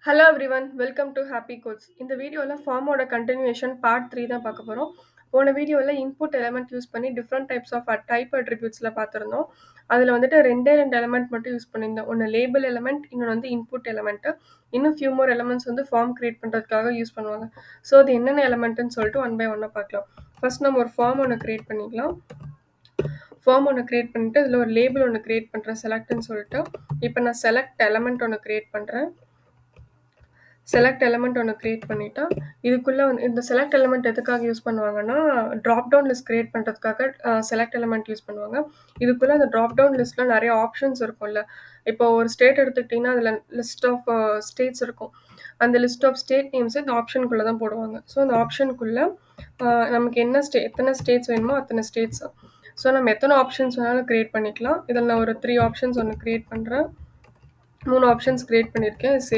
Hello everyone welcome to happy codes. இந்த வீடியோவில் ஃபார்மோட continuation part 3 தான் பார்க்க போகிறோம். போன வீடியோவில் இன்புட் எலமெண்ட் யூஸ் பண்ணி டிஃப்ரெண்ட் டைப்ஸ் ஆஃப் டைப் அட்ரிபியூட்ஸில் பார்த்துருந்தோம். அதில் வந்துட்டு ரெண்டு எலமெண்ட் மட்டும் யூஸ் பண்ணியிருந்தோம். ஒன்று லேபிள் எலமெண்ட், இன்னொன்று வந்து இன்புட் எலமெண்ட்டு. இன்னும் ஃபியூ மோர் எலமெண்ட்ஸ் வந்து ஃபார்ம் கிரியேட் பண்ணுறதுக்காக யூஸ் பண்ணுவாங்க. ஸோ அது என்னென்ன எலமெண்ட்டுன்னு சொல்லிட்டு ஒன் பை ஒன்னாக பார்க்கலாம். ஃபர்ஸ்ட் நம்ம ஒரு ஃபார்ம் ஒன்று கிரியேட் பண்ணிக்கலாம். ஃபார்ம் ஒன்று கிரியேட் பண்ணிட்டு அதில் ஒரு லேபிள் ஒன்று கிரியேட் பண்ணுறேன், செலக்ட்னு சொல்லிட்டு. இப்போ நான் செலக்ட் எலமெண்ட் ஒன்று கிரியேட் பண்ணுறேன். செலக்ட் எலமெண்ட் ஒன்று கிரியேட் பண்ணிட்டா இதுக்குள்ளே வந்து இந்த செலக்ட் எலமெண்ட் எதுக்காக யூஸ் பண்ணுவாங்கன்னா, ட்ராப் டவுன் லிஸ்ட் கிரியேட் பண்ணுறதுக்காக செலக்ட் எலமெண்ட் யூஸ் பண்ணுவாங்க. இதுக்குள்ளே அந்த ட்ராப் டவுன் லிஸ்ட்டில் நிறைய ஆப்ஷன்ஸ் இருக்கும்ல. இப்போ ஒரு ஸ்டேட் எடுத்துக்கிட்டிங்கன்னா அதில் லிஸ்ட் ஆஃப் ஸ்டேட்ஸ் இருக்கும். அந்த லிஸ்ட் ஆஃப் ஸ்டேட் நேம்ஸை இந்த ஆப்ஷனுக்குள்ளே தான் போடுவாங்க. ஸோ அந்த ஆப்ஷனுக்குள்ளே நமக்கு எத்தனை ஸ்டேட்ஸ் வேணுமோ அத்தனை ஸ்டேட்ஸ். ஸோ நம்ம எத்தனை ஆப்ஷன்ஸ் வேணாலும் கிரியேட் பண்ணிக்கலாம். இதில் நான் ஒரு 3 ஆப்ஷன்ஸ் ஒன்று கிரியேட் பண்ணுறேன். 3 ஆப்ஷன்ஸ் கிரியேட் பண்ணியிருக்கேன். சேவ்